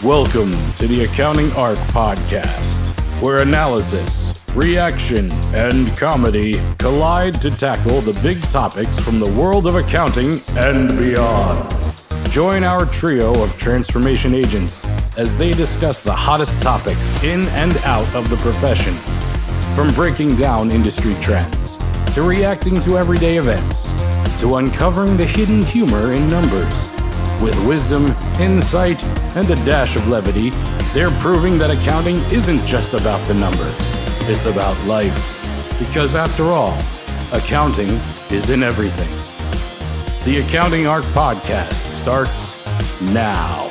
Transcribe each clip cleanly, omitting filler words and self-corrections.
Welcome to the Accounting Arc Podcast, where analysis, reaction, and comedy collide to tackle the big topics from the world of accounting and beyond. Join our trio of transformation agents as they discuss the hottest topics in and out of the profession, from breaking down industry trends, to reacting to everyday events, to uncovering the hidden humor in numbers. With wisdom, insight, and a dash of levity, they're proving that accounting isn't just about the numbers. It's about life. Because after all, accounting is in everything. The Accounting Arc Podcast starts now.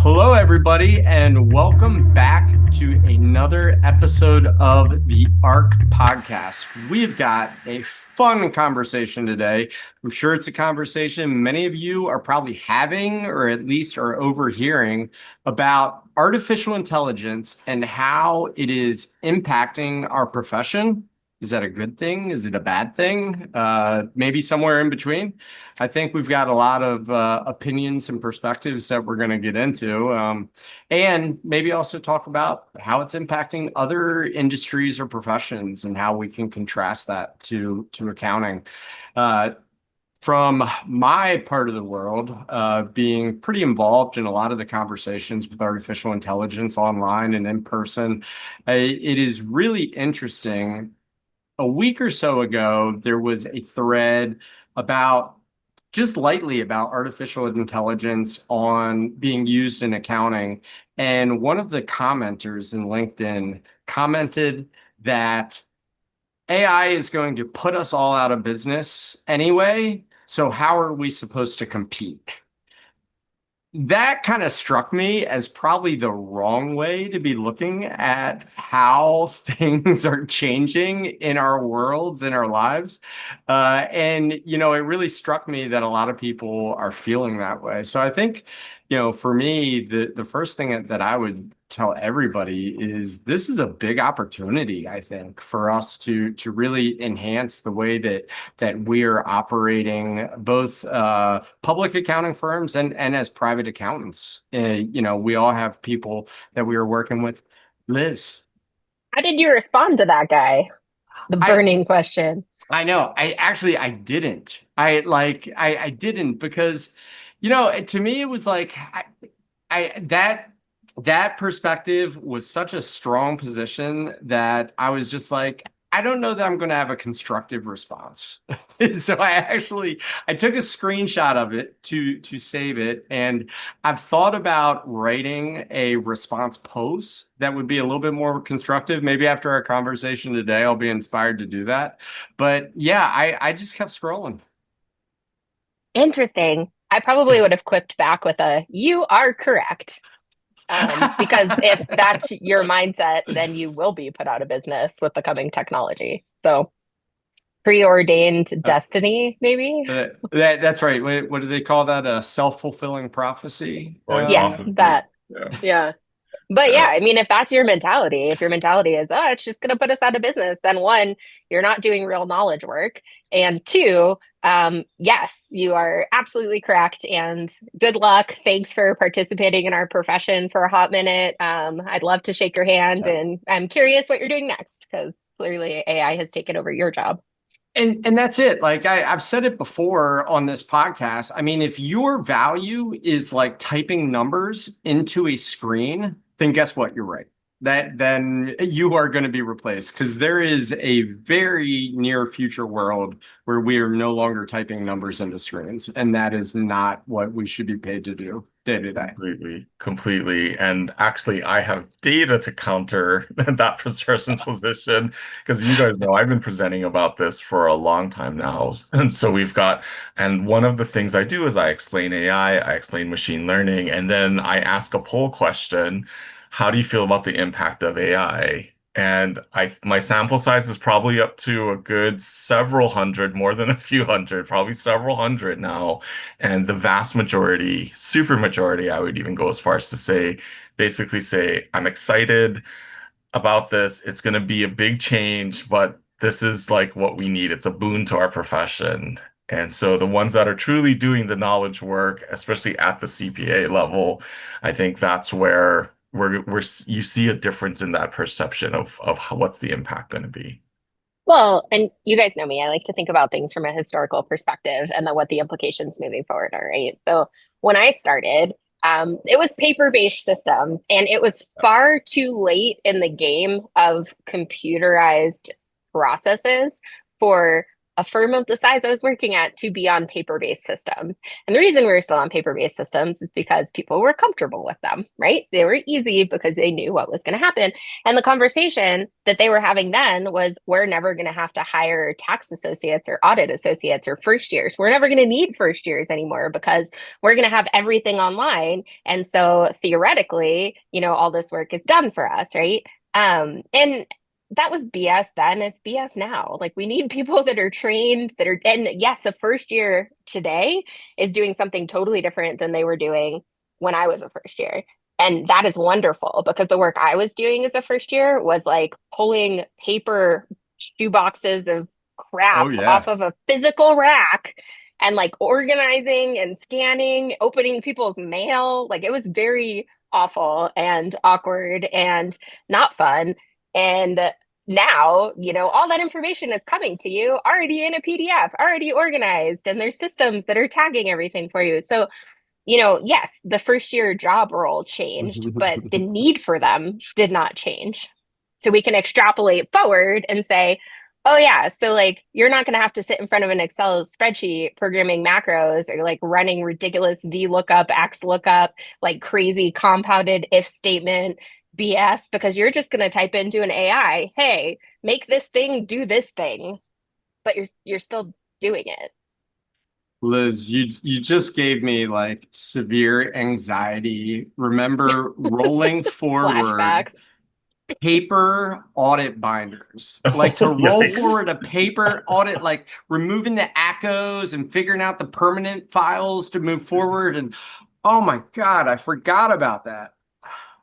Hello, everybody, and welcome back to another episode of the ARC Podcast. We've got a fun conversation today. I'm sure it's a conversation many of you are probably having, or at least are overhearing, about artificial intelligence and how it is impacting our profession. Is that a good thing? Is it a bad thing? Maybe somewhere in between. I think we've got a lot of opinions and perspectives that we're going to get into, and maybe also talk about how it's impacting other industries or professions and how we can contrast that to accounting. From my part of the world, being pretty involved in a lot of the conversations with artificial intelligence online and in person, it is really interesting. A week or so ago, there was a thread just lightly about artificial intelligence on being used in accounting. And one of the commenters in LinkedIn commented that AI is going to put us all out of business anyway. So how are we supposed to compete? That kind of struck me as probably the wrong way to be looking at how things are changing in our worlds, in our lives. And it really struck me that a lot of people are feeling that way. So I think, for me, the first thing that I would tell everybody is this is a big opportunity, I think, for us to really enhance the way that we're operating, both public accounting firms and as private accountants. We all have people that we are working with. Liz, how did you respond to that guy? The burning question. I know. I didn't. I didn't because, to me, it was like that perspective was such a strong position that I was just like, I don't know that I'm going to have a constructive response. So I took a screenshot of it to save it. And I've thought about writing a response post that would be a little bit more constructive. Maybe after our conversation today, I'll be inspired to do that. But yeah, I just kept scrolling. Interesting. I probably would have quipped back with "you are correct." Because if that's your mindset, then you will be put out of business with the coming technology. So preordained destiny, maybe? That's right. What do they call that? A self-fulfilling prophecy? Yes, that. Yeah. But yeah, I mean, if that's your mentality, if your mentality is, it's just going to put us out of business, then one, you're not doing real knowledge work. And two, yes, you are absolutely correct. And good luck. Thanks for participating in our profession for a hot minute. I'd love to shake your hand, and I'm curious what you're doing next, because clearly AI has taken over your job. And that's it. Like I've said it before on this podcast. I mean, if your value is like typing numbers into a screen, then guess what? You're right. Then you are going to be replaced, because there is a very near future world where we are no longer typing numbers into screens. And that is not what we should be paid to do day to day. Completely. And actually, I have data to counter that person's position, because you guys know I've been presenting about this for a long time now. And so and one of the things I do is I explain AI, I explain machine learning, and then I ask a poll question. How do you feel about the impact of AI? And my sample size is probably up to a good several hundred, more than a few hundred, probably several hundred now. And the vast majority, super majority, I would even go as far as to basically say, I'm excited about this. It's going to be a big change, but this is like what we need. It's a boon to our profession. And so the ones that are truly doing the knowledge work, especially at the CPA level, I think that's where you see a difference in that perception of what's the impact going to be. Well, and you guys know me, I like to think about things from a historical perspective and then what the implications moving forward are, right? So when I started, it was paper-based systems, and it was far too late in the game of computerized processes for a firm of the size I was working at to be on paper-based systems. And the reason we were still on paper-based systems is because people were comfortable with them, right? They were easy because they knew what was going to happen. And the conversation that they were having then was, we're never going to have to hire tax associates or audit associates or first years. We're never going to need first years anymore because we're going to have everything online. And so theoretically, all this work is done for us, right? And that was BS then. It's BS now. Like, we need people that are trained, and yes, a first year today is doing something totally different than they were doing when I was a first year. And that is wonderful, because the work I was doing as a first year was like pulling paper shoeboxes of crap off of a physical rack and like organizing and scanning, opening people's mail. Like, it was very awful and awkward and not fun. And now, all that information is coming to you already in a PDF, already organized, and there's systems that are tagging everything for you. So, yes, the first year job role changed, but the need for them did not change. So we can extrapolate forward and say, oh yeah, so like, you're not going to have to sit in front of an Excel spreadsheet programming macros or like running ridiculous VLOOKUP, XLOOKUP, like crazy compounded if statement BS, because you're just going to type into an AI, hey, make this thing do this thing, but you're still doing it. Liz, you just gave me like severe anxiety. Remember rolling forward Flashbacks. paper audit binders, like to roll forward a paper audit, like removing the ACOs and figuring out the permanent files to move forward. And oh my God, I forgot about that.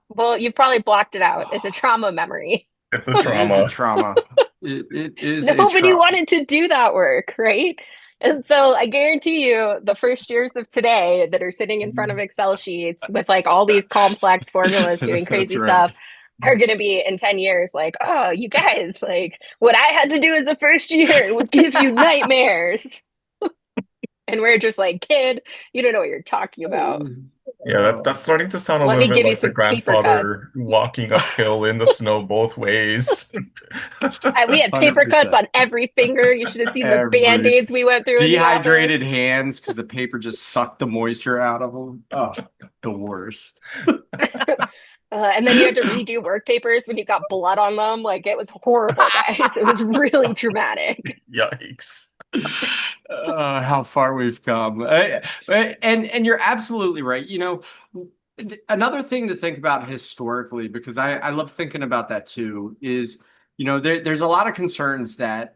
Well, you probably blocked it out. It's a trauma memory. It's a trauma. It is a trauma. It is Nobody wanted to do that work, right? And so I guarantee you, the first years of today that are sitting in front of Excel sheets with like all these complex formulas doing crazy stuff are going to be in 10 years like, oh, you guys, like what I had to do as a first year would give you nightmares. And we're just like, kid, you don't know what you're talking about. Yeah, that's starting to sound a little bit like the grandfather walking uphill in the snow both ways. We had paper 100%. Cuts on every finger. You should have seen the Band-Aids we went through. Dehydrated hands because the paper just sucked the moisture out of them. Oh, the worst. And then you had to redo work papers when you got blood on them. Like, it was horrible, guys. It was really dramatic. Yikes. How far we've come. And you're absolutely right. Another thing to think about historically, because I love thinking about that too, is, there's a lot of concerns that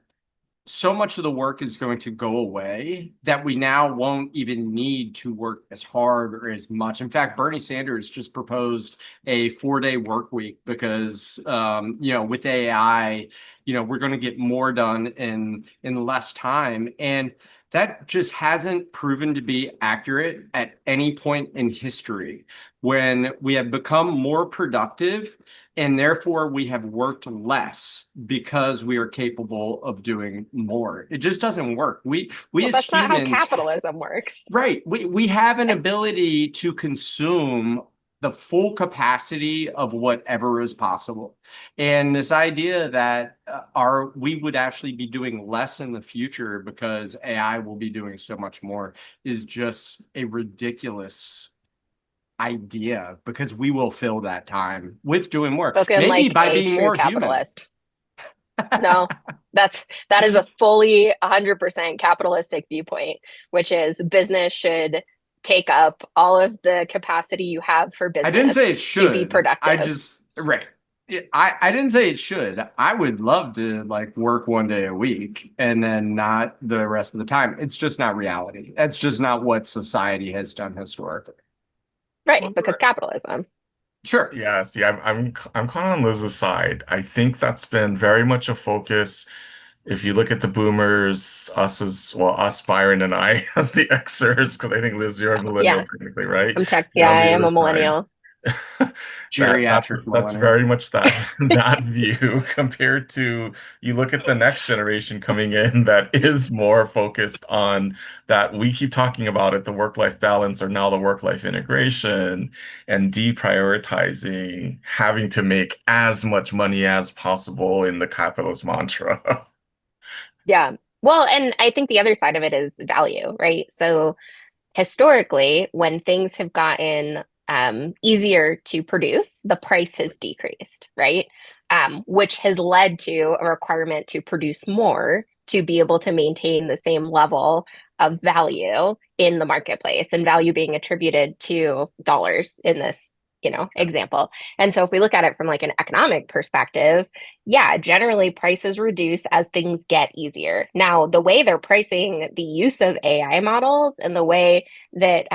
so much of the work is going to go away that we now won't even need to work as hard or as much. In fact, Bernie Sanders just proposed a 4-day work week because, with AI, we're going to get more done in less time. And that just hasn't proven to be accurate at any point in history when we have become more productive. And therefore, we have worked less because we are capable of doing more. It just doesn't work. We as that's humans, not how capitalism works. Right. We have an ability to consume the full capacity of whatever is possible. And this idea that we would actually be doing less in the future because AI will be doing so much more is just a ridiculous idea, because we will fill that time with doing more. Spoken maybe like by being more capitalist. No, that is a fully 100% capitalistic viewpoint, which is business should take up all of the capacity you have for business. I didn't say it should to be productive. I didn't say it should. I would love to like work 1 day a week and then not the rest of the time. It's just not reality. That's just not what society has done historically. Right, because capitalism. Sure. Yeah, see, I'm kind of on Liz's side. I think that's been very much a focus if you look at the boomers, us, Byron and I, as the Xers, because I think Liz, you're a millennial Yeah, technically, right? yeah, You're on I the am other a side. millennial. Geriatric That's millennial. very much that that view compared to you look at the next generation coming in that is more focused on that we keep talking about it, the work-life balance or now the work-life integration and deprioritizing having to make as much money as possible in the capitalist mantra. Yeah. Well, and I think the other side of it is value, right? So historically, when things have gotten easier to produce, the price has decreased, right? Which has led to a requirement to produce more to be able to maintain the same level of value in the marketplace, and value being attributed to dollars in this, example. And so if we look at it from like an economic perspective, yeah, generally prices reduce as things get easier. Now, the way they're pricing the use of AI models and the way that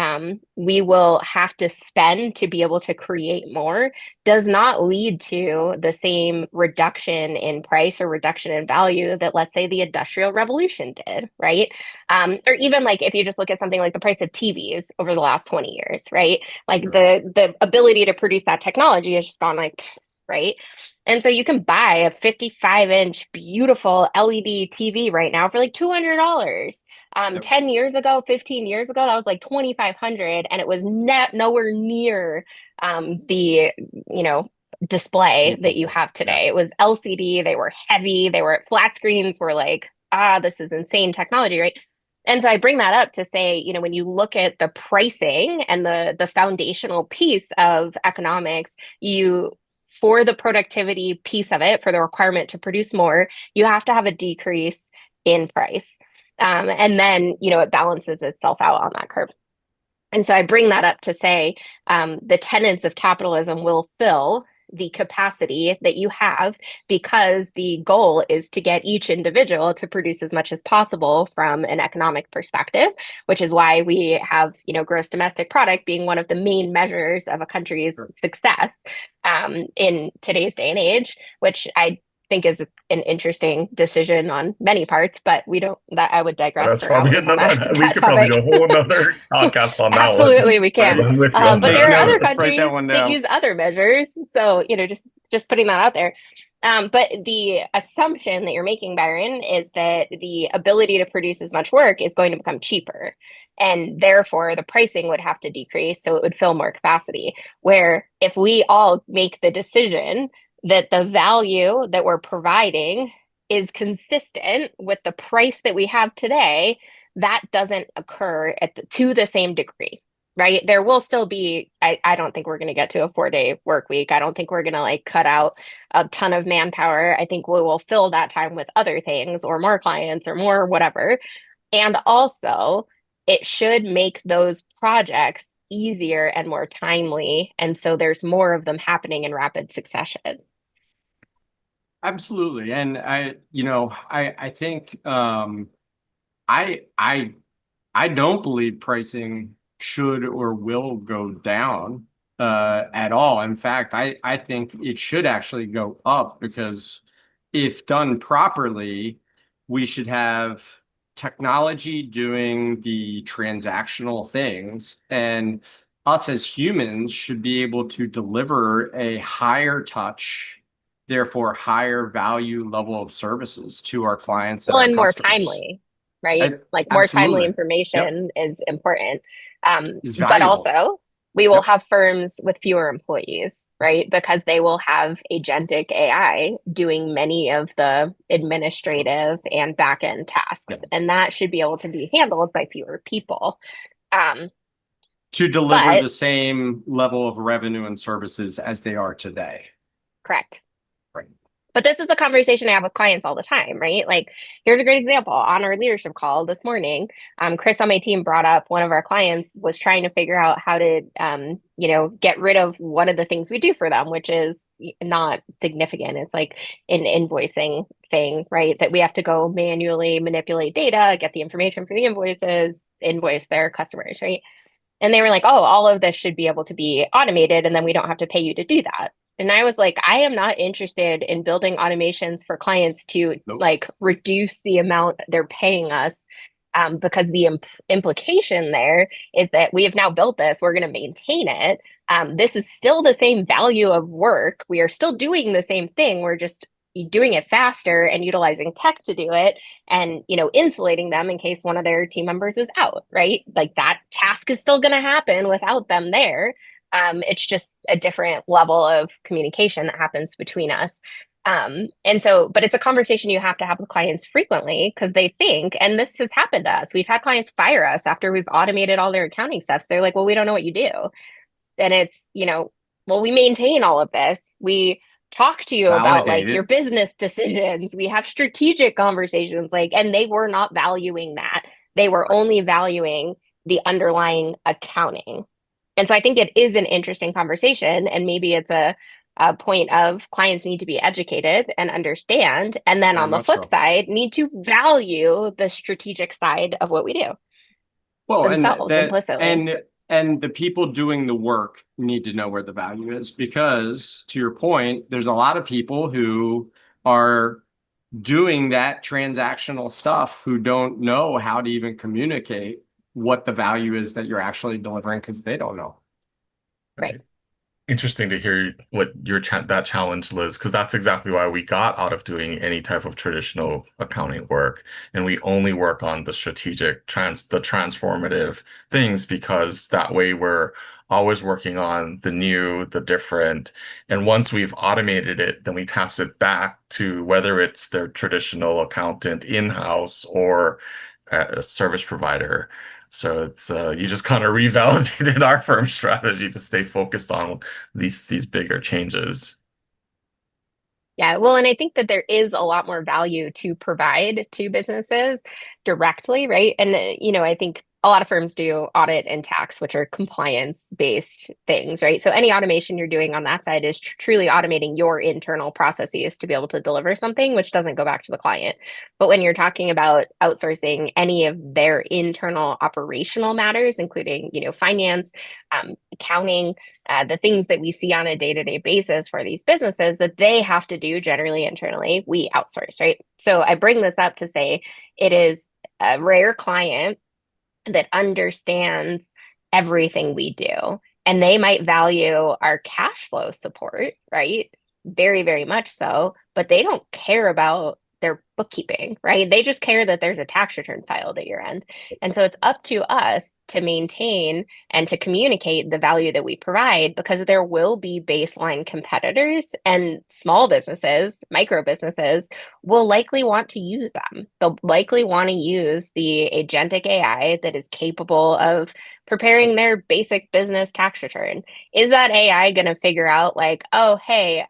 we will have to spend to be able to create more does not lead to the same reduction in price or reduction in value that, let's say, the Industrial Revolution did, right? Or even like if you just look at something like the price of TVs over the last 20 years, right? Like the ability to produce that technology has just gone like, right? And so you can buy a 55-inch beautiful LED TV right now for like $200. 10 years ago, 15 years ago, that was like 2,500, and it was nowhere near the, display that you have today. It was LCD, they were heavy, they were flat screens were like, this is insane technology, right? And so I bring that up to say, when you look at the pricing and the foundational piece of economics, for the productivity piece of it, for the requirement to produce more, you have to have a decrease in price. And then, it balances itself out on that curve. And so I bring that up to say the tenets of capitalism will fill the capacity that you have, because the goal is to get each individual to produce as much as possible from an economic perspective, which is why we have, gross domestic product being one of the main measures of a country's success in today's day and age, which I think is an interesting decision on many parts, but I would digress That's for probably hours on another, we that could probably topic. do a whole another podcast on that Absolutely, one. we can. I'm with you. I'm But taking there are other note. Write that countries one that down. use other measures. So, just putting that out there. But the assumption that you're making, Byron, is that the ability to produce as much work is going to become cheaper. And therefore, the pricing would have to decrease, so it would fill more capacity. Where if we all make the decision that the value that we're providing is consistent with the price that we have today, that doesn't occur to the same degree, right? There will still be, I don't think we're going to get to a 4-day work week. I don't think we're going to like cut out a ton of manpower. I think we will fill that time with other things or more clients or more whatever. And also, it should make those projects easier and more timely. And so there's more of them happening in rapid succession. Absolutely. And I think I don't believe pricing should or will go down at all. In fact, I think it should actually go up, because if done properly, we should have technology doing the transactional things, and us as humans should be able to deliver a higher touch, therefore higher value level of services to our clients and Well, our and more customers. timely, right? Like more timely Absolutely. information is important. Is But valuable. also, we will Yep. have firms with fewer employees, right? Because they will have agentic AI doing many of the administrative and back end tasks. Yep. And that should be able to be handled by fewer people. To deliver But- the same level of revenue and services as they are today. Correct. Right. But this is the conversation I have with clients all the time, right? Like, here's a great example. On our leadership call this morning, Chris on my team brought up one of our clients was trying to figure out how to, get rid of one of the things we do for them, which is not significant. It's like an invoicing thing, right? That we have to go manually manipulate data, get the information for the invoices, invoice their customers, right? And they were like, oh, all of this should be able to be automated, and then we don't have to pay you to do that. And I was like, I am not interested in building automations for clients to Nope. like reduce the amount they're paying us. Because the implication there is that we have now built this, we're going to maintain it. This is still the same value of work. We are still doing the same thing. We're just doing it faster and utilizing tech to do it, and insulating them in case one of their team members is out, right? Like that task is still going to happen without them there. It's just a different level of communication that happens between us. But it's a conversation you have to have with clients frequently, because they think, and this has happened to us, we've had clients fire us after we've automated all their accounting stuff. So they're like, well, we don't know what you do. And it's, well, we maintain all of this. We talk to you about like your business decisions. We have strategic conversations, and they were not valuing that. They were only valuing the underlying accounting. And so I think it is an interesting conversation, and maybe it's a point of clients need to be educated and understand. And then on the flip side, need to value the strategic side of what we do. Well, themselves implicitly. And the people doing the work need to know where the value is, because to your point, there's a lot of people who are doing that transactional stuff who don't know how to even communicate what the value is that you're actually delivering, because they don't know. Right. Interesting to hear what your that challenge, Liz, because that's exactly why we got out of doing any type of traditional accounting work, and we only work on the strategic the transformative things, because that way we're always working on the new, the different, and once we've automated it, then we pass it back to whether it's their traditional accountant in-house or a service provider. So it's you just kind of revalidated our firm strategy to stay focused on these bigger changes. Yeah, well, and I think that there is a lot more value to provide to businesses directly, right? And I think a lot of firms do audit and tax, which are compliance-based things, right? So any automation you're doing on that side is truly automating your internal processes to be able to deliver something, which doesn't go back to the client. But when you're talking about outsourcing any of their internal operational matters, including, finance, accounting, the things that we see on a day-to-day basis for these businesses that they have to do generally internally, we outsource, right? So I bring this up to say it is a rare client that understands everything we do, and they might value our cash flow support, right? Very, very much so, but they don't care about their bookkeeping, right? They just care that there's a tax return filed at your end. And so it's up to us to maintain and to communicate the value that we provide, because there will be baseline competitors, and small businesses, micro businesses will likely want to use them. They'll likely want to use the agentic AI that is capable of preparing their basic business tax return. Is that AI going to figure out like, oh, hey,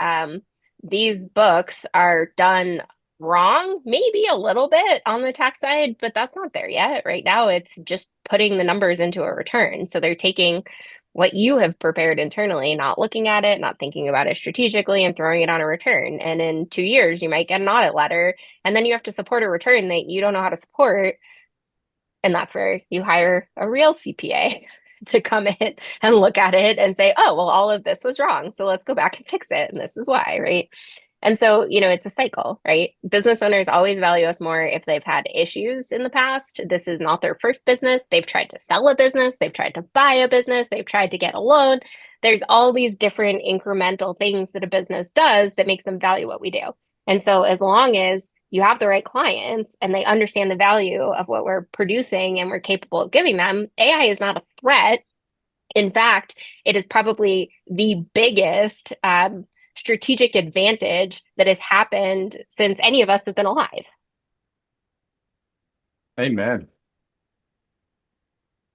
these books are done wrong, maybe a little bit on the tax side, but that's not there yet. Right now, it's just putting the numbers into a return. So they're taking what you have prepared internally, not looking at it, not thinking about it strategically, and throwing it on a return. And in 2 years, you might get an audit letter, and then you have to support a return that you don't know how to support. And that's where you hire a real CPA to come in and look at it and say, oh, well, all of this was wrong, so let's go back and fix it. And this is why, right? And so, it's a cycle, right? Business owners always value us more if they've had issues in the past. This is not their first business. They've tried to sell a business. They've tried to buy a business. They've tried to get a loan. There's all these different incremental things that a business does that makes them value what we do. And so as long as you have the right clients and they understand the value of what we're producing and we're capable of giving them, AI is not a threat. In fact, it is probably the biggest strategic advantage that has happened since any of us have been alive. Amen.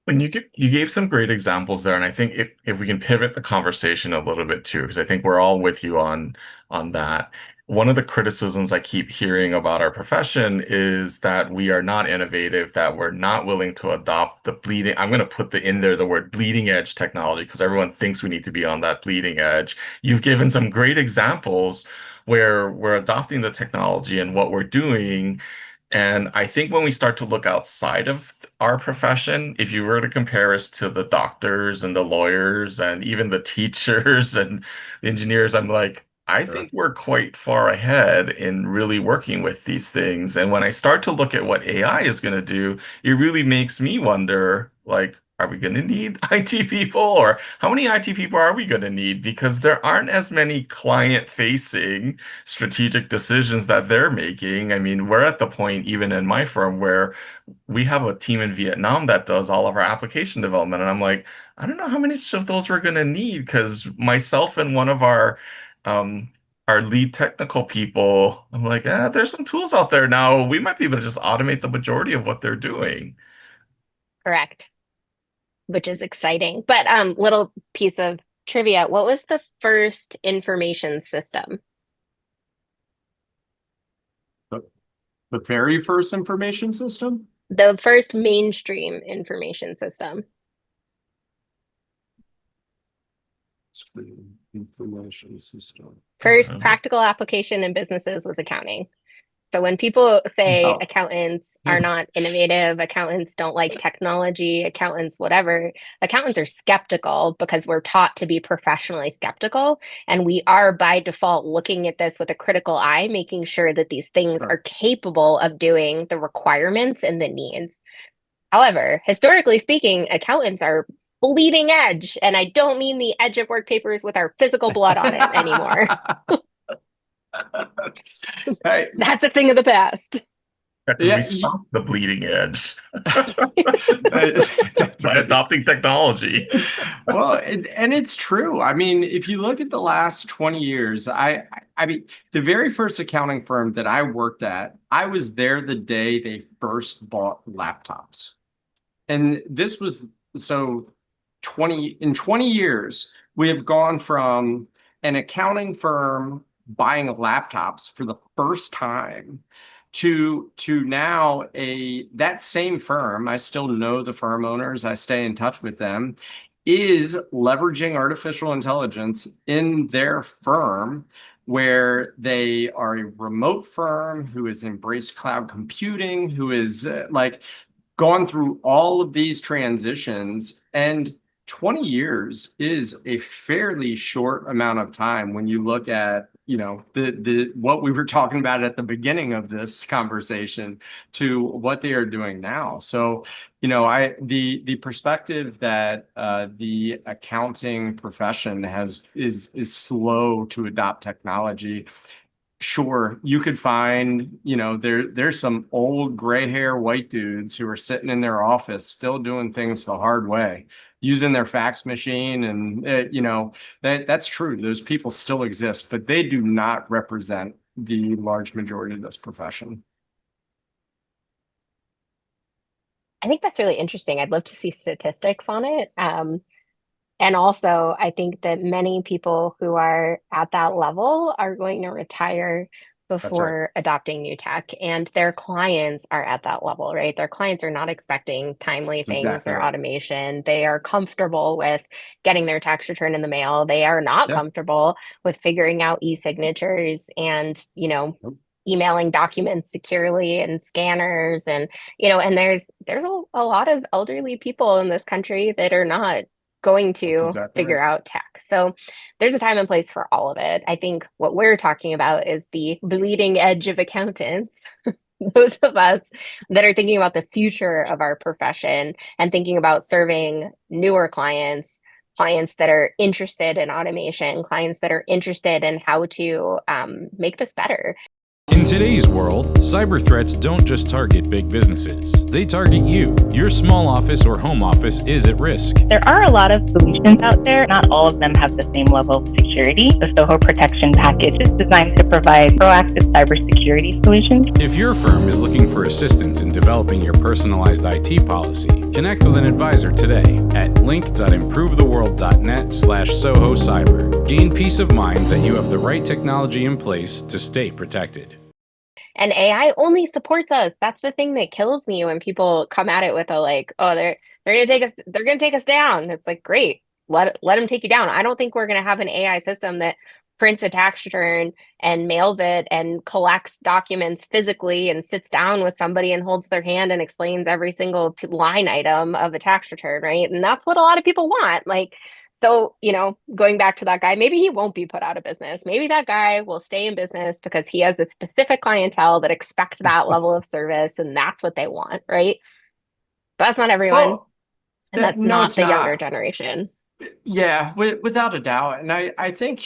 When you gave some great examples there, and I think if we can pivot the conversation a little bit too, because I think we're all with you on that. One of the criticisms I keep hearing about our profession is that we are not innovative, that we're not willing to adopt the bleeding. I'm going to put the word bleeding edge technology, because everyone thinks we need to be on that bleeding edge. You've given some great examples where we're adopting the technology and what we're doing And I think when we start to look outside of our profession, if you were to compare us to the doctors and the lawyers and even the teachers and the engineers, I'm like, I Sure. think we're quite far ahead in really working with these things. And when I start to look at what AI is going to do, it really makes me wonder, like, are we going to need IT people, or how many IT people are we going to need? Because there aren't as many client-facing strategic decisions that they're making. I mean, we're at the point, even in my firm, where we have a team in Vietnam that does all of our application development. And I'm like, I don't know how many of those we're going to need, because myself and one of um, our lead technical people, I'm like, there's some tools out there now. We might be able to just automate the majority of what they're doing. Correct. Which is exciting. But little piece of trivia, what was the first information system? The very first information system? The first mainstream information system. Information system. First practical application in businesses was accounting. So when people say accountants are not innovative, accountants don't like technology, accountants, whatever, accountants are skeptical because we're taught to be professionally skeptical. And we are by default looking at this with a critical eye, making sure that these things are capable of doing the requirements and the needs. However, historically speaking, accountants are bleeding edge. And I don't mean the edge of work papers with our physical blood on it anymore. Hey, that's a thing of the past. We stop the bleeding edge by adopting technology. Well, and it's true. I mean, if you look at the last 20 years, I mean, the very first accounting firm that I worked at, I was there the day they first bought laptops. And this was so in 20 years, we have gone from an accounting firm buying laptops for the first time to now that same firm, I still know the firm owners, I stay in touch with them, is leveraging artificial intelligence in their firm, where they are a remote firm who has embraced cloud computing, who is gone through all of these transitions. And 20 years is a fairly short amount of time when you look at, the what we were talking about at the beginning of this conversation to what they are doing now. So, the perspective that the accounting profession is slow to adopt technology. Sure, you could find, there's some old gray hair white dudes who are sitting in their office still doing things the hard way, using their fax machine. And, that's true. Those people still exist, but they do not represent the large majority of this profession. I think that's really interesting. I'd love to see statistics on it. And also, I think that many people who are at that level are going to retire before adopting new tech, and their clients are at that level, right? Their clients are not expecting timely things or automation. They are comfortable with getting their tax return in the mail. They are not comfortable with figuring out e-signatures and, emailing documents securely and scanners. And, and there's a lot of elderly people in this country that are not going to figure out tech. So there's a time and place for all of it. I think what we're talking about is the bleeding edge of accountants, those of us that are thinking about the future of our profession and thinking about serving newer clients that are interested in automation, clients that are interested in how to make this better. In today's world, cyber threats don't just target big businesses. They target you. Your small office or home office is at risk. There are a lot of solutions out there. Not all of them have the same level of security. The Soho Protection Package is designed to provide proactive cybersecurity solutions. If your firm is looking for assistance in developing your personalized IT policy, connect with an advisor today at link.improvetheworld.net/Soho Cyber. Gain peace of mind that you have the right technology in place to stay protected. And AI only supports us. That's the thing that kills me when people come at it with a they're gonna take us down. It's like, great, let them take you down. I don't think we're gonna have an AI system that prints a tax return and mails it and collects documents physically and sits down with somebody and holds their hand and explains every single line item of a tax return, right? And that's what a lot of people want. Like, so, going back to that guy, maybe he won't be put out of business. Maybe that guy will stay in business because he has a specific clientele that expect that level of service and that's what they want, right? But that's not everyone. Well, and that's no, not it's the not. younger generation. Yeah, without a doubt. And I think,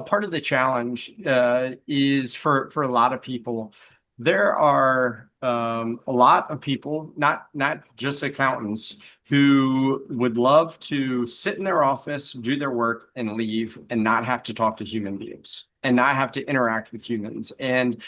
part of the challenge is for a lot of people, there are a lot of people, not just accountants, who would love to sit in their office, do their work, and leave, and not have to talk to human beings and not have to interact with humans. And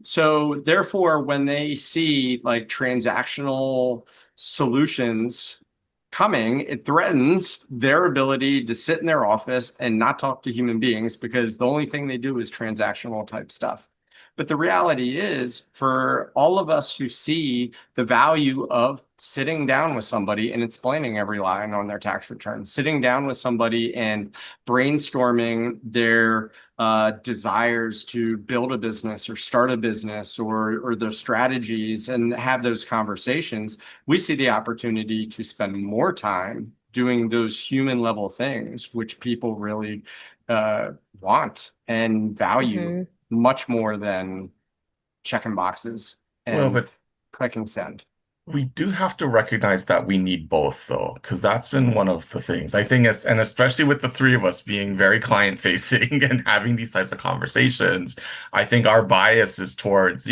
so therefore, when they see like transactional solutions coming, it threatens their ability to sit in their office and not talk to human beings because the only thing they do is transactional type stuff. But the reality is, for all of us who see the value of sitting down with somebody and explaining every line on their tax return, sitting down with somebody and brainstorming their desires to build a business or start a business or their strategies and have those conversations, we see the opportunity to spend more time doing those human level things, which people really want and value much more than checking boxes and clicking send. We do have to recognize that we need both, though, because that's been one of the things I think, and especially with the three of us being very client facing and having these types of conversations, I think our bias is towards,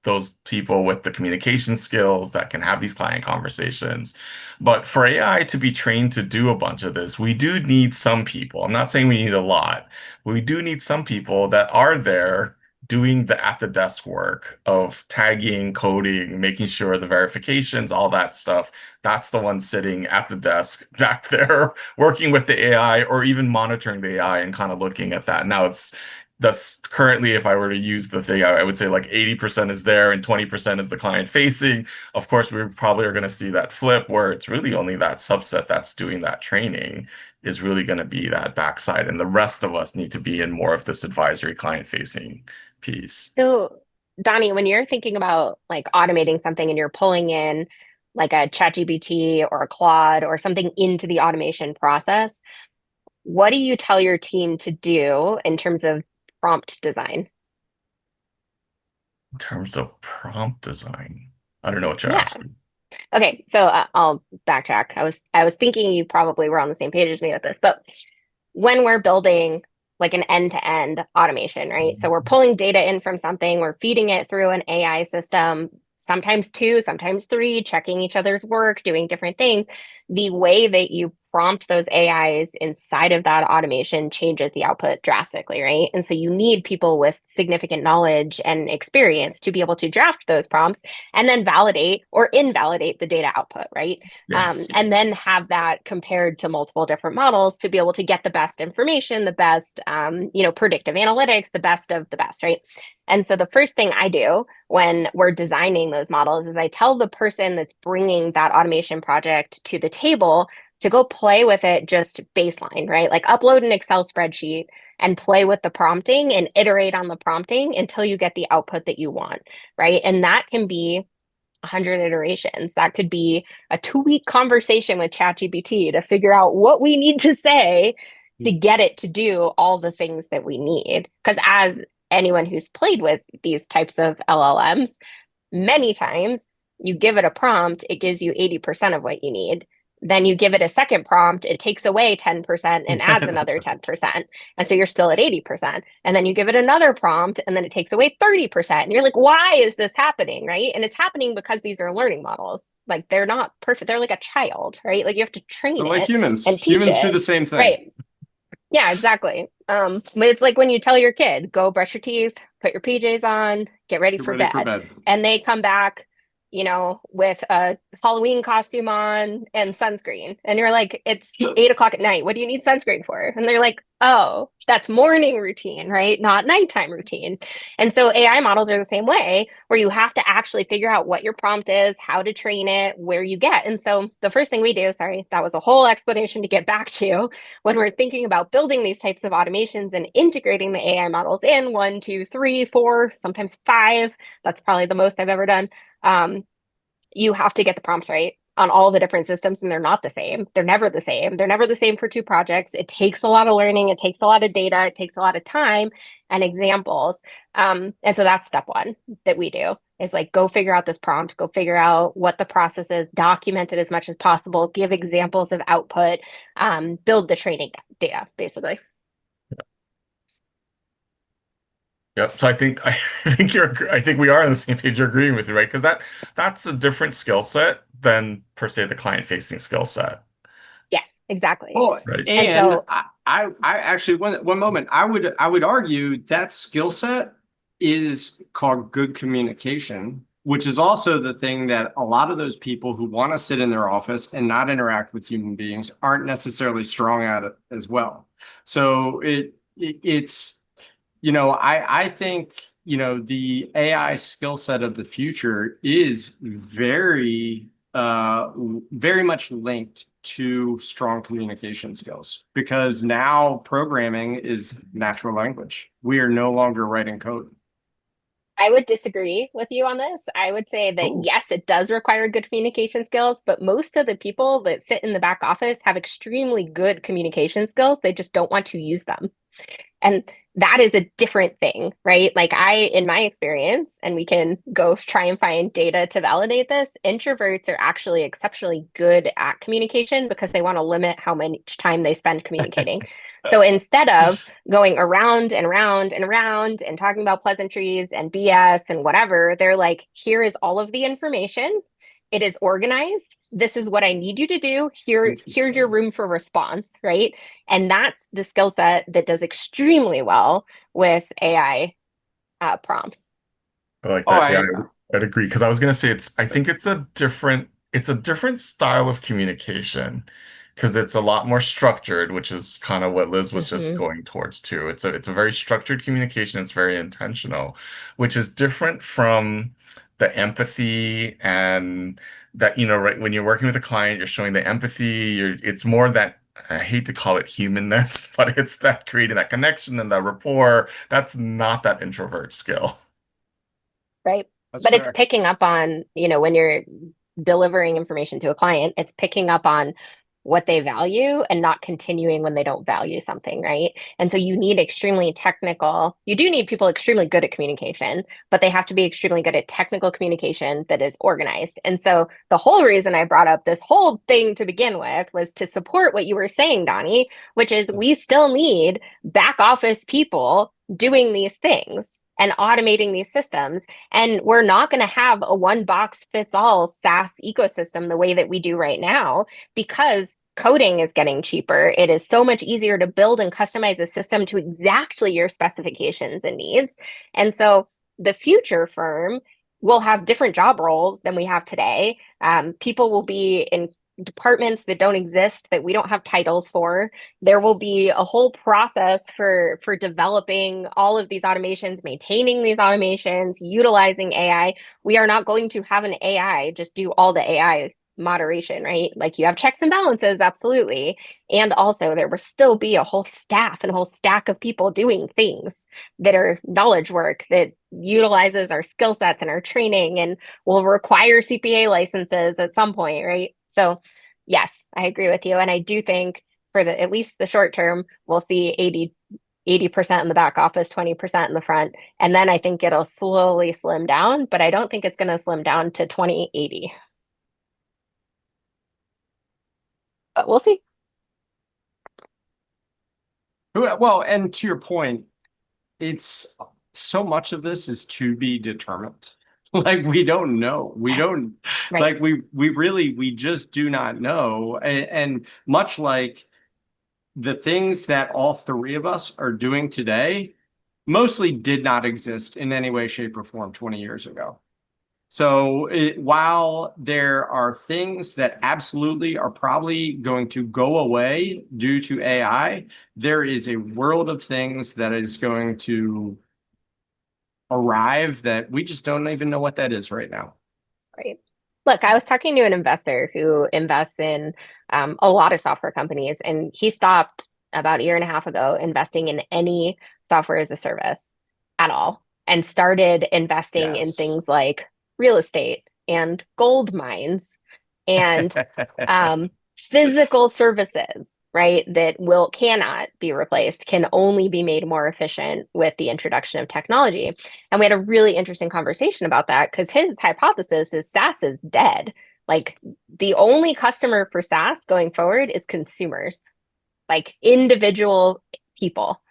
those people with the communication skills that can have these client conversations. But for AI to be trained to do a bunch of this, we do need some people. I'm not saying we need a lot, but we do need some people that are there doing the at the desk work of tagging, coding, making sure the verifications, all that stuff. That's the one sitting at the desk back there working with the AI or even monitoring the AI and kind of looking at that. Now that's currently, if I were to use the thing, I would say like 80% is there and 20% is the client facing. Of course, we probably are going to see that flip where it's really only that subset that's doing that training is really going to be that backside. And the rest of us need to be in more of this advisory client facing piece. So, Donny, when you're thinking about like automating something and you're pulling in like a ChatGPT or a Claude or something into the automation process, what do you tell your team to do in terms of prompt design? In terms of prompt design, I don't know what you're asking. Okay, so I'll backtrack. I was thinking you probably were on the same page as me with this, but when we're building like an end-to-end automation, right? So we're pulling data in from something, we're feeding it through an AI system, sometimes two, sometimes three, checking each other's work, doing different things. The way that you prompt those AIs inside of that automation changes the output drastically, right? And so you need people with significant knowledge and experience to be able to draft those prompts and then validate or invalidate the data output, right? Yes. And then have that compared to multiple different models to be able to get the best information, the best, predictive analytics, the best of the best, right? And so the first thing I do when we're designing those models is I tell the person that's bringing that automation project to the table to go play with it just baseline, right? Like upload an Excel spreadsheet and play with the prompting and iterate on the prompting until you get the output that you want, right? And that can be 100 iterations. That could be a 2-week conversation with ChatGPT to figure out what we need to say to get it to do all the things that we need. Because as anyone who's played with these types of LLMs, many times you give it a prompt, it gives you 80% of what you need. Then you give it a second prompt, it takes away 10% and adds another 10%. And so you're still at 80%. And then you give it another prompt and then it takes away 30%. And you're like, why is this happening? Right. And it's happening because these are learning models. Like they're not perfect. They're like a child, right? Like you have to train it. Like humans. And Humans do the same thing. Right. Yeah, exactly. But it's like when you tell your kid, go brush your teeth, put your PJs on, get ready for bed. And they come back, with a Halloween costume on and sunscreen. And you're like, it's 8 o'clock at night. What do you need sunscreen for? And they're like, oh, that's morning routine, right? Not nighttime routine. And so AI models are the same way, where you have to actually figure out what your prompt is, how to train it, where you get. And so the first thing we do, sorry, that was a whole explanation to get back to when we're thinking about building these types of automations and integrating the AI models in 1, 2, 3, 4, sometimes 5. That's probably the most I've ever done. You have to get the prompts right on all the different systems, and they're not the same. They're never the same. They're never the same for 2 projects. It takes a lot of learning. It takes a lot of data. It takes a lot of time and examples. And so that's step 1 that we do is like, go figure out this prompt, go figure out what the process is, document it as much as possible, give examples of output, build the training data, basically. Yep. So I think I think we are on the same page. You're agreeing with me, right? Because that's a different skill set than per se the client-facing skill set. Yes, exactly. Well, Right. and so- I actually one moment I would argue that skill set is called good communication, which is also the thing that a lot of those people who want to sit in their office and not interact with human beings aren't necessarily strong at it as well. So it's, I think, the AI skill set of the future is very much linked to strong communication skills, because now programming is natural language. We are no longer writing code. I would disagree with you on this. I would say that yes, it does require good communication skills, but most of the people that sit in the back office have extremely good communication skills. They just don't want to use them. And that is a different thing, right? Like in my experience, and we can go try and find data to validate this, introverts are actually exceptionally good at communication because they want to limit how much time they spend communicating. So instead of going around and around and around and talking about pleasantries and BS and whatever, they're like, here is all of the information. It is organized. This is what I need you to do. Here's your room for response, right? And that's the skill set that does extremely well with AI prompts. I like that. Yeah, I'd agree. Because I was gonna say I think it's a different style of communication, because it's a lot more structured, which is kind of what Liz was just going towards too. It's a very structured communication. It's very intentional, which is different from the empathy and that, right, when you're working with a client, you're showing the empathy. It's more that, I hate to call it humanness, but it's that creating that connection and that rapport. That's not that introvert skill. Right. That's But fair. it's picking up on, when you're delivering information to a client, it's picking up on what they value and not continuing when they don't value something, right? And so you do need people extremely good at communication, but they have to be extremely good at technical communication that is organized. And so the whole reason I brought up this whole thing to begin with was to support what you were saying, Donny, which is we still need back office people doing these things and automating these systems. And we're not going to have a one box fits all SaaS ecosystem the way that we do right now, because coding is getting cheaper. It is so much easier to build and customize a system to exactly your specifications and needs. And so the future firm will have different job roles than we have today. People will be in departments that don't exist, that we don't have titles for. There will be a whole process for developing all of these automations, maintaining these automations, utilizing AI. We are not going to have an AI just do all the AI moderation, right? Like you have checks and balances, absolutely. And also there will still be a whole staff and a whole stack of people doing things that are knowledge work that utilizes our skill sets and our training and will require CPA licenses at some point, right? So yes, I agree with you. And I do think for at least the short term, we'll see 80% in the back office, 20% in the front. And then I think it'll slowly slim down, but I don't think it's going to slim down to 20/80. But we'll see. Well, and to your point, it's so much of this is to be determined. Like we don't know. We don't Right. like we just do not know. And much like the things that all 3 of us are doing today mostly did not exist in any way, shape, or form 20 years ago. So while there are things that absolutely are probably going to go away due to AI, there is a world of things that is going to arrive that we just don't even know what that is right now. Right. Look, I was talking to an investor who invests in a lot of software companies, and he stopped about a year and a half ago investing in any software as a service at all and started investing in Yes. things like real estate and gold mines and physical services, right? That cannot be replaced, can only be made more efficient with the introduction of technology. And we had a really interesting conversation about that because his hypothesis is SaaS is dead. Like the only customer for SaaS going forward is consumers, like individual people.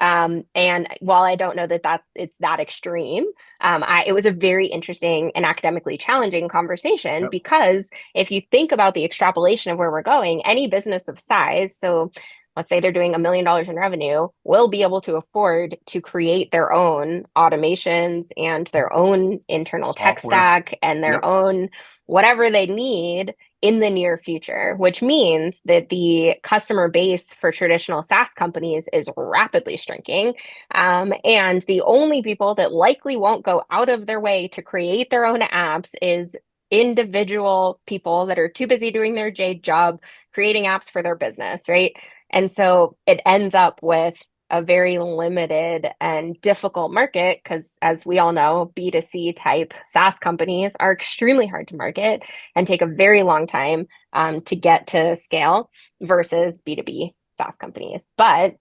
And while I don't know that it's that extreme, it was a very interesting and academically challenging conversation because if you think about the extrapolation of where we're going, any business of size, so let's say they're doing $1 million in revenue, will be able to afford to create their own automations and their own internal tech stack and their own whatever they need in the near future, which means that the customer base for traditional SaaS companies is rapidly shrinking. And the only people that likely won't go out of their way to create their own apps is individual people that are too busy doing their day job, creating apps for their business, right? And so it ends up with a very limited and difficult market because, as we all know, B2C type SaaS companies are extremely hard to market and take a very long time to get to scale versus B2B SaaS companies. But,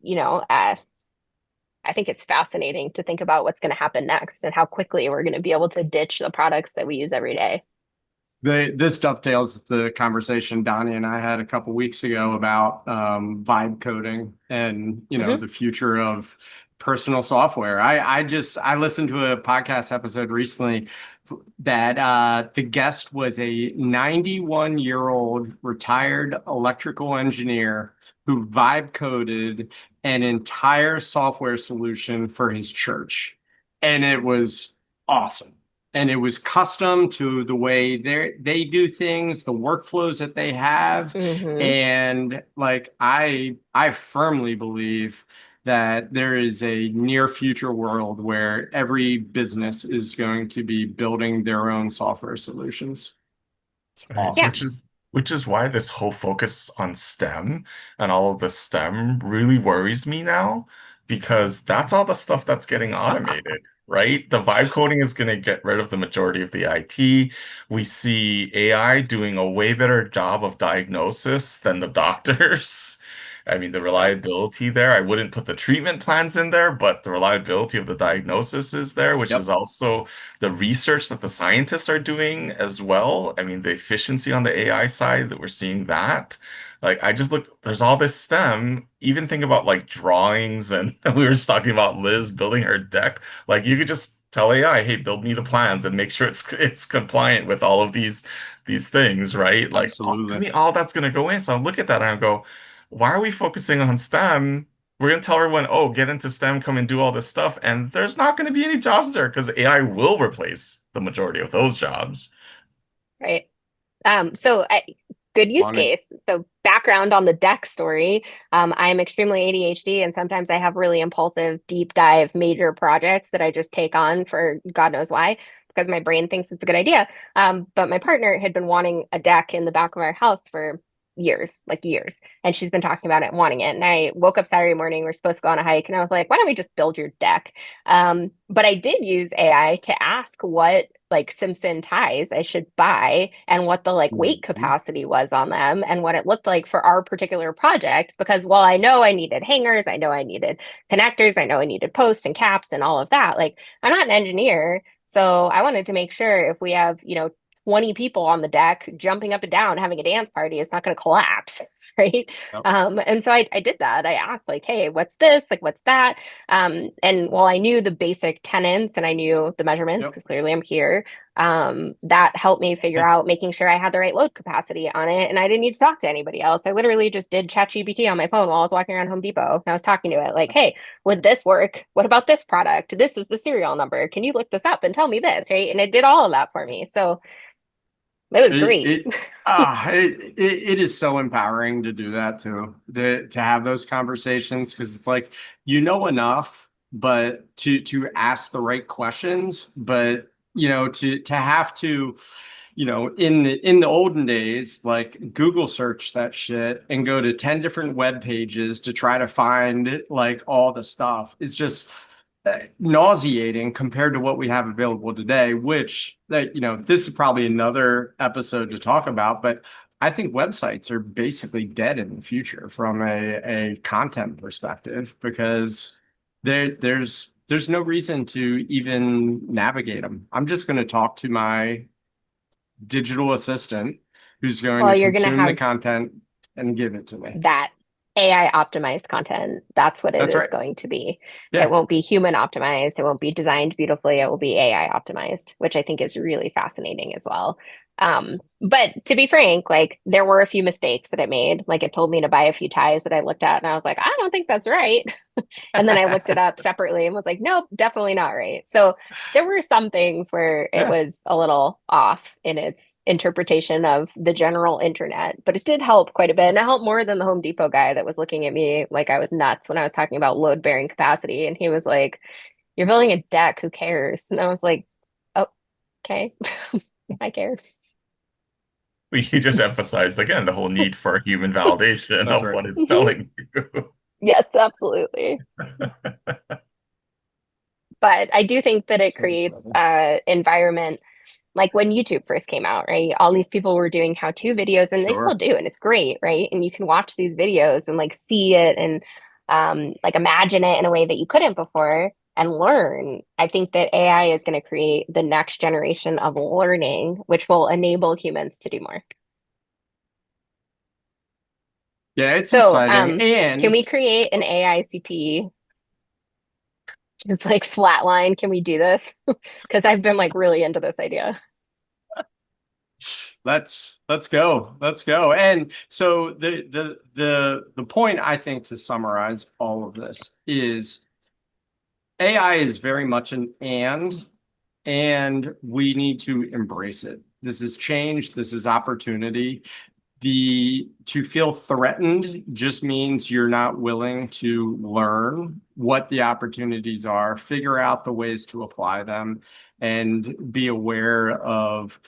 I think it's fascinating to think about what's going to happen next and how quickly we're going to be able to ditch the products that we use every day. This dovetails the conversation Donny and I had a couple weeks ago about vibe coding and the future of personal software. I listened to a podcast episode recently that the guest was a 91-year-old retired electrical engineer who vibe coded an entire software solution for his church, and it was awesome. And it was custom to the way they do things, the workflows that they have. And like, I firmly believe that there is a near future world where every business is going to be building their own software solutions. It's awesome. Which is why this whole focus on STEM and all of the STEM really worries me now, because that's all the stuff that's getting automated. Right? The vibe coding is going to get rid of the majority of the IT. We see AI doing a way better job of diagnosis than the doctors. I mean, the reliability there, I wouldn't put the treatment plans in there, but the reliability of the diagnosis is there, which is also the research that the scientists are doing as well. I mean, the efficiency on the AI side that we're seeing that. Like, I just look, there's all this STEM, even think about like drawings, and we were just talking about Liz building her deck. Like, you could just tell AI, hey, build me the plans and make sure it's compliant with all of these things, right? Like, Absolutely. to me, all that's gonna go in. So I look at that and I go, why are we focusing on STEM? We're gonna tell everyone, oh, get into STEM, come and do all this stuff, and there's not gonna be any jobs there because AI will replace the majority of those jobs. Right. Good use case. So background on the deck story. I'm extremely ADHD, and sometimes I have really impulsive, deep dive major projects that I just take on for God knows why, because my brain thinks it's a good idea. But my partner had been wanting a deck in the back of our house for years, and she's been talking about it and wanting it. And I woke up Saturday morning, we're supposed to go on a hike, and I was like, why don't we just build your deck? But I did use AI to ask what like Simpson ties I should buy and what the like weight capacity was on them and what it looked like for our particular project. Because while I know I needed hangers, I know I needed connectors, I know I needed posts and caps and all of that, like I'm not an engineer. So I wanted to make sure if we have, 20 people on the deck jumping up and down, having a dance party, it's not going to collapse. right? Yep. And so I did that. I asked like, hey, what's this? Like, what's that? And while I knew the basic tenets and I knew the measurements, Yep. because clearly I'm here, that helped me figure out making sure I had the right load capacity on it. And I didn't need to talk to anybody else. I literally just did ChatGPT on my phone while I was walking around Home Depot and I was talking to it like, hey, would this work? What about this product? This is the serial number. Can you look this up and tell me this? Right. And it did all of that for me. So it was great. It is so empowering to do that too, to have those conversations, because it's like, you know enough, but to ask the right questions, but to have to, in the olden days, like Google search that shit and go to 10 different web pages to try to find like all the stuff. It's just nauseating compared to what we have available today, which this is probably another episode to talk about, but I think websites are basically dead in the future from a content perspective, because there's no reason to even navigate them. I'm just going to talk to my digital assistant who's going to You're going to consume the have content and give it to me. that AI optimized content. That's what it That's is right. going to be. Yeah. It won't be human optimized. It won't be designed beautifully. It will be AI optimized, which I think is really fascinating as well. But to be frank, like there were a few mistakes that it made. Like it told me to buy a few ties that I looked at and I was like, I don't think that's right. And then I looked it up separately and was like, nope, definitely not right. So there were some things where it was a little off in its interpretation of the general internet, but it did help quite a bit. And it helped more than the Home Depot guy that was looking at me like I was nuts when I was talking about load bearing capacity. And he was like, you're building a deck, who cares? And I was like, oh, okay, I care. We just emphasized again the whole need for human validation That's of right. what it's telling you. Yes, absolutely. But I do think that it creates environment like when YouTube first came out, right? All these people were doing how-to videos and they still do, and it's great, right? And you can watch these videos and like see it and like imagine it in a way that you couldn't before and learn. I think that AI is going to create the next generation of learning, which will enable humans to do more. Yeah, it's exciting. And can we create an AI CP? Just like flatline, can we do this? Because I've been like really into this idea. let's go. And so the point, I think, to summarize all of this is AI is very much an and we need to embrace it. This is change, this is opportunity. To feel threatened just means you're not willing to learn what the opportunities are, figure out the ways to apply them, and be aware of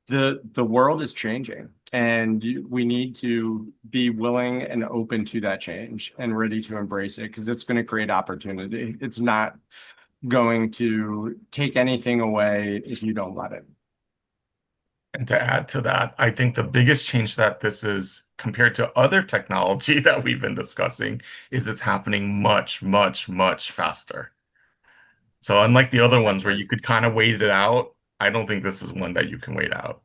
the world is changing, and we need to be willing and open to that change and ready to embrace it, because it's going to create opportunity. It's not going to take anything away if you don't let it. And to add to that, I think the biggest change that this is compared to other technology that we've been discussing is it's happening much, much, much faster. So unlike the other ones where you could kind of wait it out, I don't think this is one that you can wait out.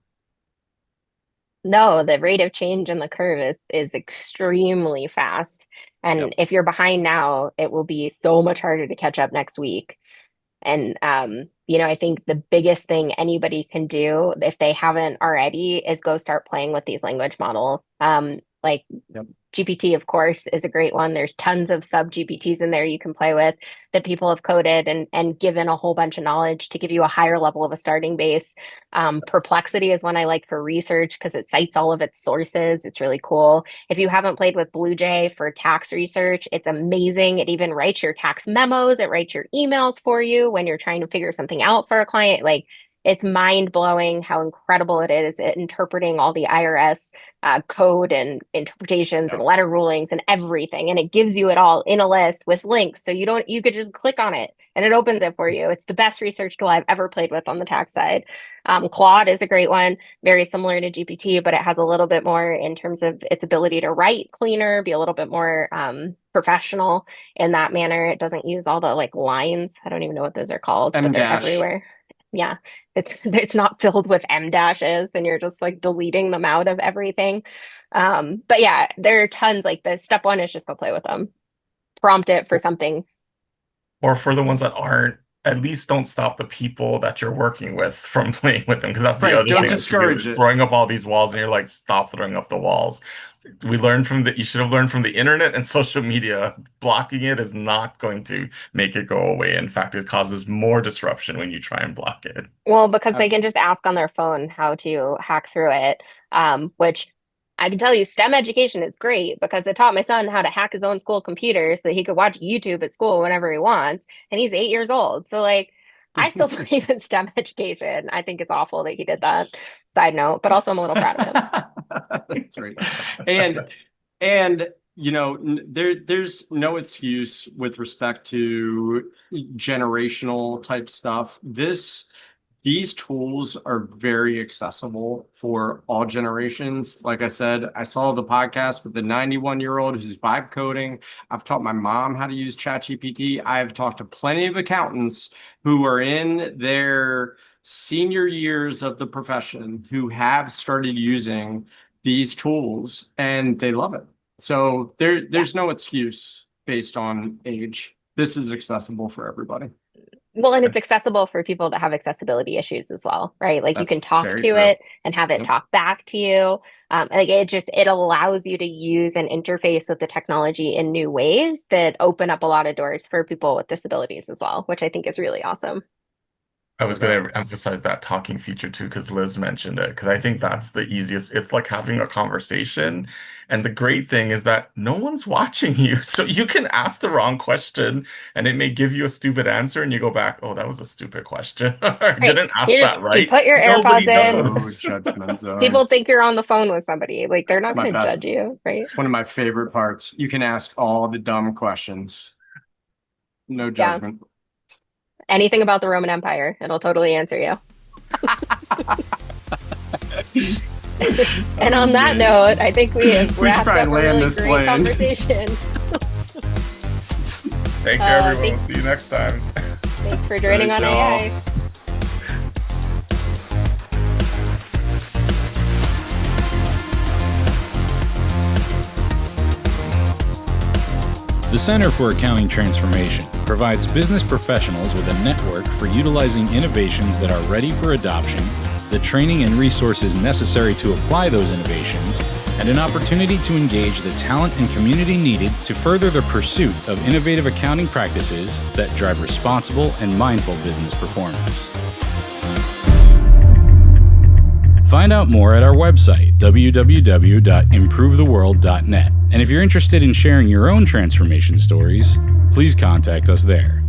No, the rate of change in the curve is extremely fast. And if you're behind now, it will be so much harder to catch up next week. And I think the biggest thing anybody can do if they haven't already is go start playing with these language models. GPT, of course, is a great one. There's tons of sub GPTs in there you can play with that people have coded and given a whole bunch of knowledge to give you a higher level of a starting base. Perplexity is one I like for research because it cites all of its sources. It's really cool. If you haven't played with BlueJ for tax research, it's amazing. It even writes your tax memos. It writes your emails for you when you're trying to figure something out for a client. Like, it's mind-blowing how incredible it is at interpreting all the IRS code and interpretations and letter rulings and everything. And it gives you it all in a list with links. So you could just click on it and it opens it for you. It's the best research tool I've ever played with on the tax side. Claude is a great one, very similar to GPT, but it has a little bit more in terms of its ability to write cleaner, be a little bit more professional in that manner. It doesn't use all the like lines. I don't even know what those are called, but they're everywhere. Yeah, it's not filled with M dashes and you're just like deleting them out of everything. But yeah, there are tons. Like the step one is just go play with them, prompt it for something. Or for the ones that aren't, at least don't stop the people that you're working with from playing with them, because that's the Right, other don't thing. discourage You're it. throwing up all these walls, and you're like, stop throwing up the walls. You should have learned from the internet and social media. Blocking it is not going to make it go away. In fact, it causes more disruption when you try and block it. Well, because they can just ask on their phone how to hack through it, which I can tell you STEM education is great because it taught my son how to hack his own school computer so that he could watch YouTube at school whenever he wants. And he's 8 years old. So like, I still believe in STEM education. I think it's awful that he did that. Side note, but also I'm a little proud of him. That's right. And you know, there's no excuse with respect to generational type stuff. These tools are very accessible for all generations. Like I said, I saw the podcast with the 91-year-old who's vibe coding. I've taught my mom how to use ChatGPT. I've talked to plenty of accountants who are in their senior years of the profession who have started using these tools and they love it. So there's no excuse based on age. This is accessible for everybody. Well, and it's accessible for people that have accessibility issues as well, right? Like you can talk to it and have it talk back to you. Like it allows you to use and interface with the technology in new ways that open up a lot of doors for people with disabilities as well, which I think is really awesome. I was going to emphasize that talking feature too, because Liz mentioned it, because I think that's the easiest. It's like having a conversation. And the great thing is that no one's watching you. So you can ask the wrong question and it may give you a stupid answer and you go back, oh, that was a stupid question. I didn't ask that right. You put your AirPods in. No judgment zone. People think you're on the phone with somebody. Like they're not going to judge you, right? It's one of my favorite parts. You can ask all the dumb questions. No judgment. Yeah. Anything about the Roman Empire, it'll totally answer you. And on that note, I think we have wrapped up a really great conversation. Thank you, everyone. See you next time. Thanks for joining on AI. The Center for Accounting Transformation provides business professionals with a network for utilizing innovations that are ready for adoption, the training and resources necessary to apply those innovations, and an opportunity to engage the talent and community needed to further the pursuit of innovative accounting practices that drive responsible and mindful business performance. Find out more at our website, www.improvetheworld.net. And if you're interested in sharing your own transformation stories, please contact us there.